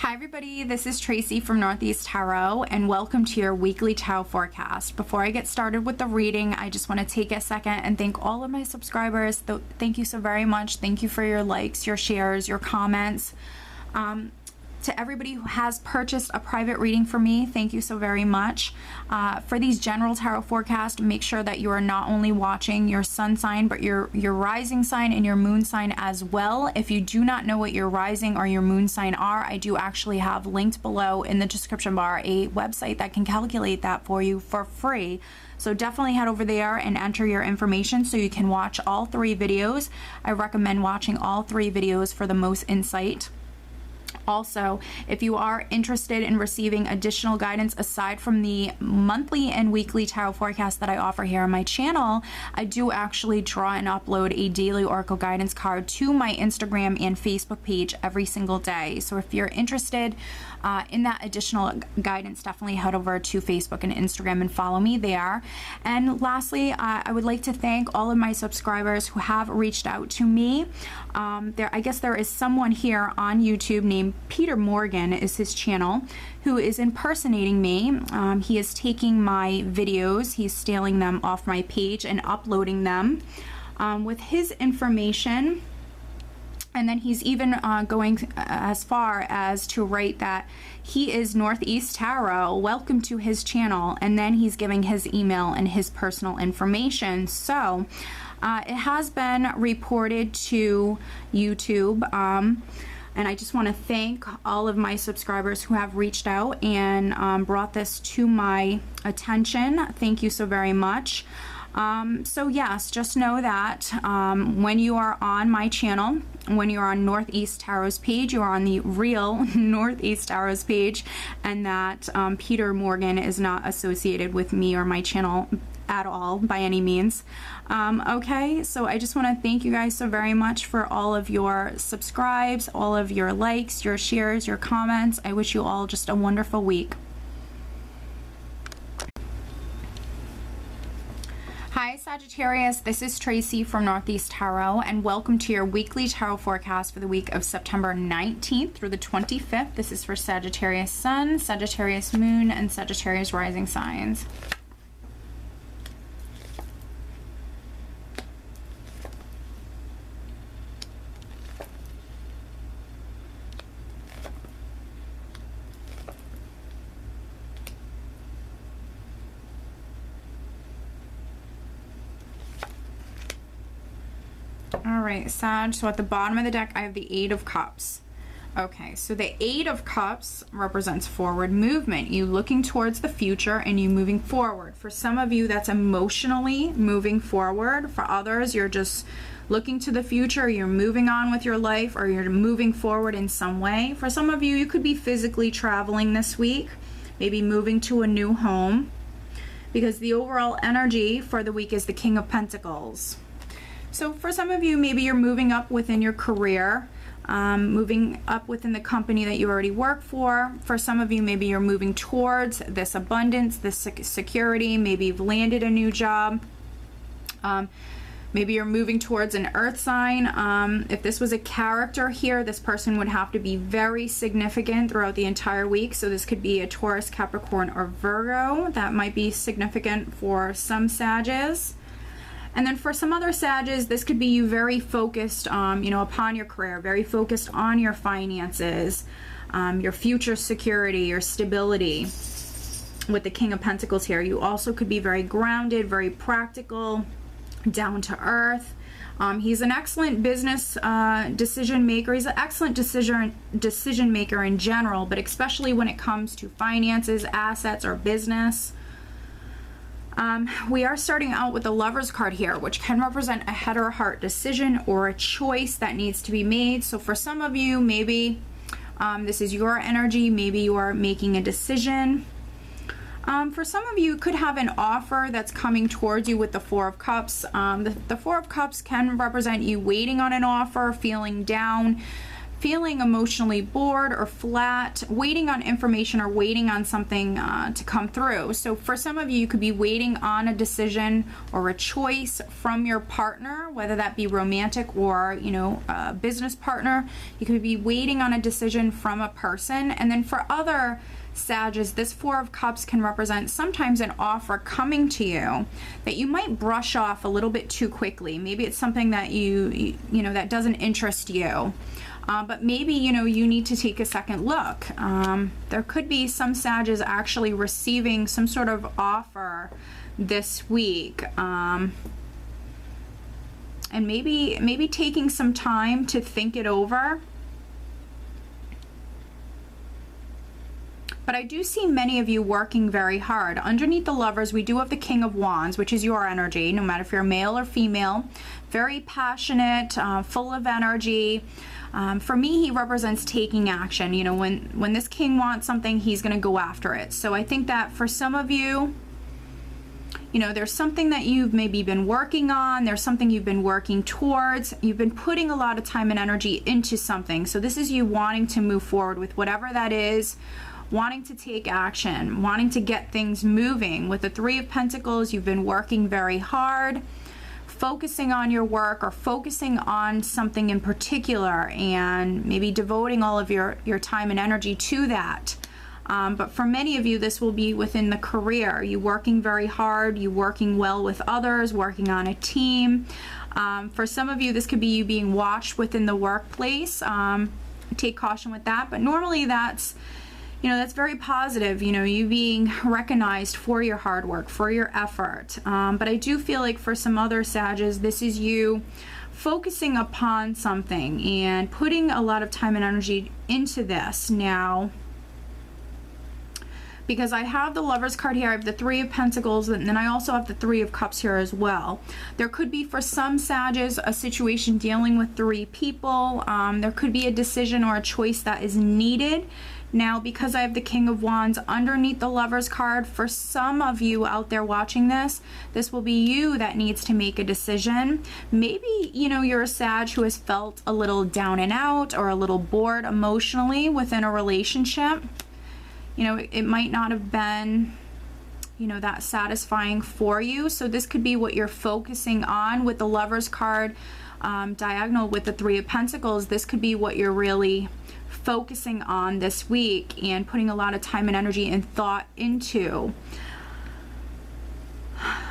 Hi everybody, this is Tracy from Northeast Tarot and welcome to your weekly tarot forecast. Before I get started with the reading, I just want to take a second and thank all of my subscribers. Thank you so very much. Thank you for your likes, your shares, your comments. To everybody who has purchased a private reading for me, thank you so very much. For these general tarot forecasts, make sure that you are not only watching your sun sign, but your rising sign and your moon sign as well. If you do not know what your rising or your moon sign are, I do actually have linked below in the description bar a website that can calculate that for you for free. So definitely head over there and enter your information so you can watch all three videos. I recommend watching all three videos for the most insight. Also, if you are interested in receiving additional guidance aside from the monthly and weekly tarot forecast that I offer here on my channel, I do actually draw and upload a daily oracle guidance card to my Instagram and Facebook page every single day. So if you're interested in that additional guidance, definitely head over to Facebook and Instagram and follow me there. And lastly, I would like to thank all of my subscribers who have reached out to me. I guess there is someone here on YouTube named Peter Morgan is his channel, who is impersonating me. He is taking my videos, he's stealing them off my page and uploading them with his information. And then he's even going as far as to write that he is Northeast Tarot, welcome to his channel, and then he's giving his email and his personal information. So it has been reported to YouTube, and I just want to thank all of my subscribers who have reached out and brought this to my attention. Thank you so very much. So yes, just know that when you are on my channel, when you're on Northeast Tarot's page, you are on the real Northeast Tarot's page, and that Peter Morgan is not associated with me or my channel at all by any means. Okay, so I just want to thank you guys so very much for all of your subscribes, all of your likes, your shares, your comments. I wish you all just a wonderful week. Hi Sagittarius, this is Tracy from Northeast Tarot and welcome to your weekly tarot forecast for the week of September 19th through the 25th. This is for Sagittarius Sun, Sagittarius Moon, and Sagittarius Rising signs. All right, Sag, so at the bottom of the deck, I have the Eight of Cups. Okay, so the Eight of Cups represents forward movement. You looking towards the future and you moving forward. For some of you, that's emotionally moving forward. For others, you're just looking to the future, you're moving on with your life, or you're moving forward in some way. For some of you, you could be physically traveling this week, maybe moving to a new home, because the overall energy for the week is the King of Pentacles. So for some of you, maybe you're moving up within your career, moving up within the company that you already work for. For some of you, maybe you're moving towards this abundance, this security. Maybe you've landed a new job. Maybe you're moving towards an earth sign. If this was a character here, this person would have to be very significant throughout the entire week. So this could be a Taurus, Capricorn, or Virgo. That might be significant for some Sages. And then for some other Sages, this could be you very focused, upon your career, very focused on your finances, your future security, your stability. With the King of Pentacles here, you also could be very grounded, very practical, down to earth. He's an excellent business decision maker. He's an excellent decision maker in general, but especially when it comes to finances, assets, or business. We are starting out with the Lover's card here, which can represent a head or heart decision or a choice that needs to be made. So for some of you, maybe this is your energy. Maybe you are making a decision. For some of you, could have an offer that's coming towards you with the Four of Cups. The Four of Cups can represent you waiting on an offer, feeling down, feeling emotionally bored or flat, waiting on information or waiting on something to come through. So for some of you, you could be waiting on a decision or a choice from your partner, whether that be romantic or, you know, a business partner. You could be waiting on a decision from a person. And then for other Sages, this Four of Cups can represent sometimes an offer coming to you that you might brush off a little bit too quickly. Maybe it's something that you know, that doesn't interest you. But maybe, you know, you need to take a second look. There could be some Sages actually receiving some sort of offer this week. And maybe taking some time to think it over. But I do see many of you working very hard. Underneath the Lovers, we do have the King of Wands, which is your energy, no matter if you're male or female. Very passionate, full of energy. For me, he represents taking action. You know, when this king wants something, he's going to go after it. So I think that for some of you, you know, there's something that you've maybe been working on. There's something you've been working towards. You've been putting a lot of time and energy into something. So this is you wanting to move forward with whatever that is, wanting to take action, wanting to get things moving. With the Three of Pentacles, you've been working very hard, focusing on your work or focusing on something in particular and maybe devoting all of your time and energy to that. But for many of you, this will be within the career. You working very hard, you working well with others, working on a team. For some of you, this could be you being watched within the workplace. Take caution with that, but normally that's, you know, that's very positive, you know, you being recognized for your hard work, for your effort. But I do feel like for some other Sages, this is you focusing upon something and putting a lot of time and energy into this. Now, because I have the Lovers card here, I have the Three of Pentacles, and then I also have the Three of Cups here as well. There could be for some Sages a situation dealing with three people. There could be a decision or a choice that is needed. Now, because I have the King of Wands underneath the Lovers card, for some of you out there watching this, this will be you that needs to make a decision. Maybe, you know, you're a Sag who has felt a little down and out or a little bored emotionally within a relationship. You know, it might not have been, you know, that satisfying for you. So this could be what you're focusing on with the Lovers card diagonal with the Three of Pentacles. This could be what you're really focusing on this week and putting a lot of time and energy and thought into.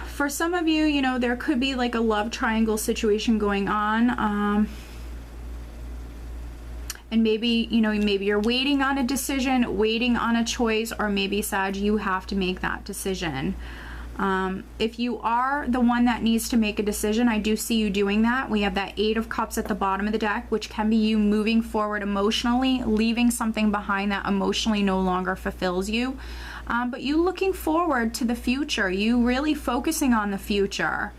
For some of you, you know, there could be like a love triangle situation going on. And maybe, you know, maybe you're waiting on a decision, waiting on a choice, or maybe, Sag, you have to make that decision. If you are the one that needs to make a decision, I do see you doing that. We have that Eight of Cups at the bottom of the deck, which can be you moving forward emotionally, leaving something behind that emotionally no longer fulfills you. But you looking forward to the future, you really focusing on the future.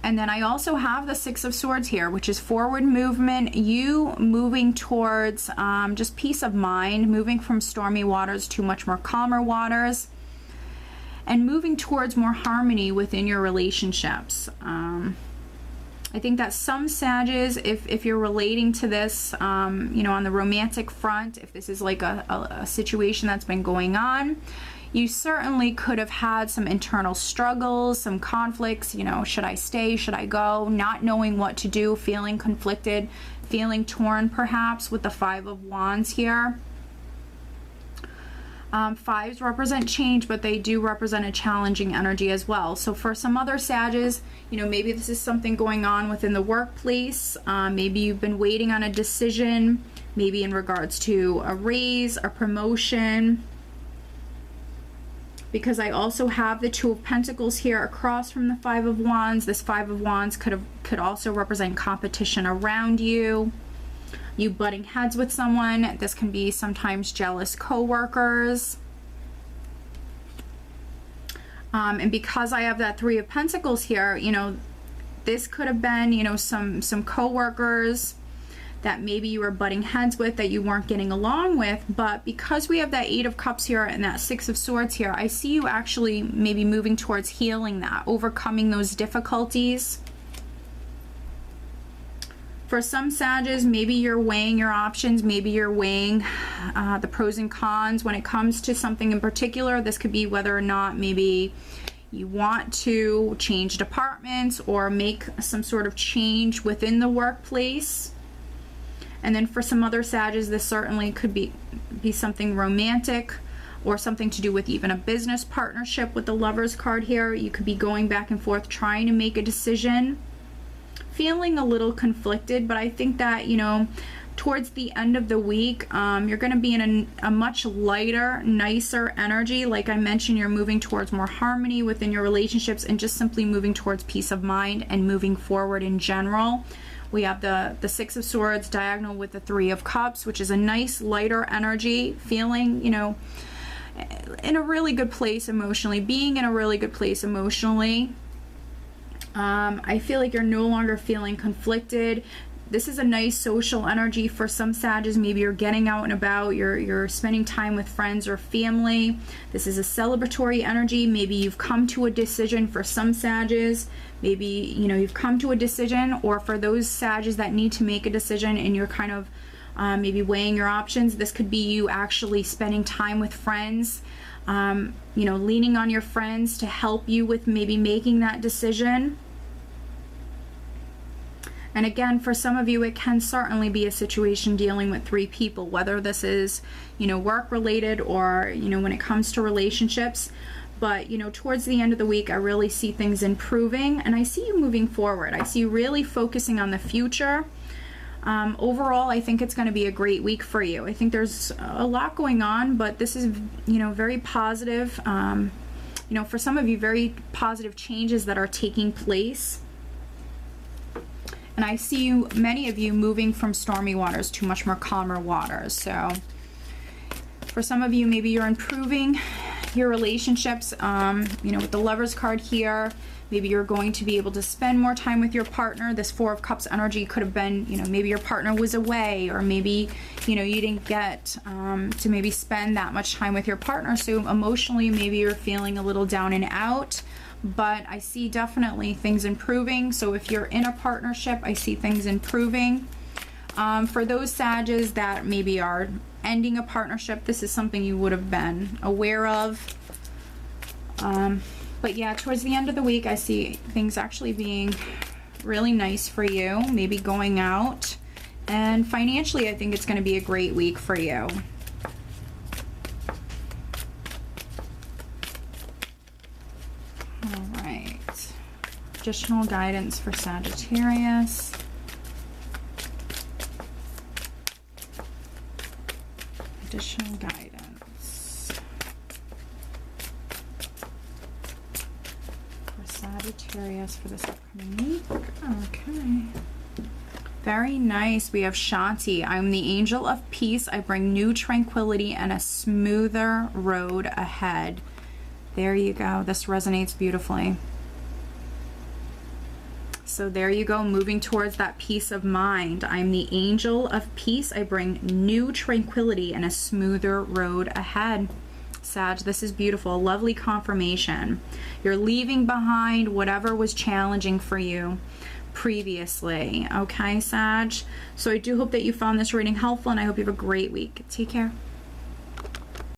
And then I also have the Six of Swords here, which is forward movement, you moving towards just peace of mind, moving from stormy waters to much more calmer waters, and moving towards more harmony within your relationships. I think that some Sages, if you're relating to this, you know, on the romantic front, if this is like a situation that's been going on, you certainly could have had some internal struggles, some conflicts, you know, should I stay, should I go, not knowing what to do, feeling conflicted, feeling torn perhaps with the Five of Wands here. Fives represent change, but they do represent a challenging energy as well. So for some other Sages, you know, maybe this is something going on within the workplace. Maybe you've been waiting on a decision, maybe in regards to a raise, a promotion. Because I also have the Two of Pentacles here across from the Five of Wands. This Five of Wands could also represent competition around you. You butting heads with someone. This can be sometimes jealous co-workers. And because I have that Three of Pentacles here, you know, this could have been, you know, some co-workers that maybe you were butting heads with, that you weren't getting along with. But because we have that Eight of Cups here and that Six of Swords here, I see you actually maybe moving towards healing that, overcoming those difficulties. For some Sages, maybe you're weighing your options, maybe you're weighing the pros and cons when it comes to something in particular. This could be whether or not maybe you want to change departments or make some sort of change within the workplace. And then for some other Sages, this certainly could be something romantic or something to do with even a business partnership with the Lovers card here. You could be going back and forth trying to make a decision, feeling a little conflicted, but I think that, you know, towards the end of the week, you're going to be in a much lighter, nicer energy. Like I mentioned, you're moving towards more harmony within your relationships and just simply moving towards peace of mind and moving forward in general. We have the Six of Swords diagonal with the Three of Cups, which is a nice, lighter energy, feeling, you know, in a really good place emotionally, being in a really good place emotionally. I feel like you're no longer feeling conflicted. This is a nice social energy for some Sages. Maybe you're getting out and about, you're spending time with friends or family. This is a celebratory energy. Maybe you've come to a decision for some Sages. Maybe, you know, you've come to a decision, or for those Sages that need to make a decision and you're kind of maybe weighing your options, this could be you actually spending time with friends, you know, leaning on your friends to help you with maybe making that decision. And again, for some of you, it can certainly be a situation dealing with three people, whether this is, you know, work related or, you know, when it comes to relationships. But, you know, towards the end of the week, I really see things improving and I see you moving forward. I see you really focusing on the future. Overall, I think it's going to be a great week for you. I think there's a lot going on, but this is, you know, very positive. You know, for some of you, very positive changes that are taking place. And I see you, many of you, moving from stormy waters to much more calmer waters. So for some of you, maybe you're improving your relationships, you know, with the Lovers card here. Maybe you're going to be able to spend more time with your partner. This Four of Cups energy could have been, you know, maybe your partner was away, or maybe, you know, you didn't get to maybe spend that much time with your partner. So emotionally, maybe you're feeling a little down and out. But I see definitely things improving. So if you're in a partnership, I see things improving. For those Sages that maybe are ending a partnership, this is something you would have been aware of. But yeah, towards the end of the week, I see things actually being really nice for you, maybe going out. And financially, I think it's going to be a great week for you. Additional guidance for Sagittarius. Additional guidance for Sagittarius for this upcoming week. Okay. Very nice. We have Shanti. I'm the angel of peace. I bring new tranquility and a smoother road ahead. There you go. This resonates beautifully. So there you go, moving towards that peace of mind. I'm the angel of peace. I bring new tranquility and a smoother road ahead. Sag, this is beautiful. Lovely confirmation. You're leaving behind whatever was challenging for you previously. Okay, Sag? So I do hope that you found this reading helpful, and I hope you have a great week. Take care.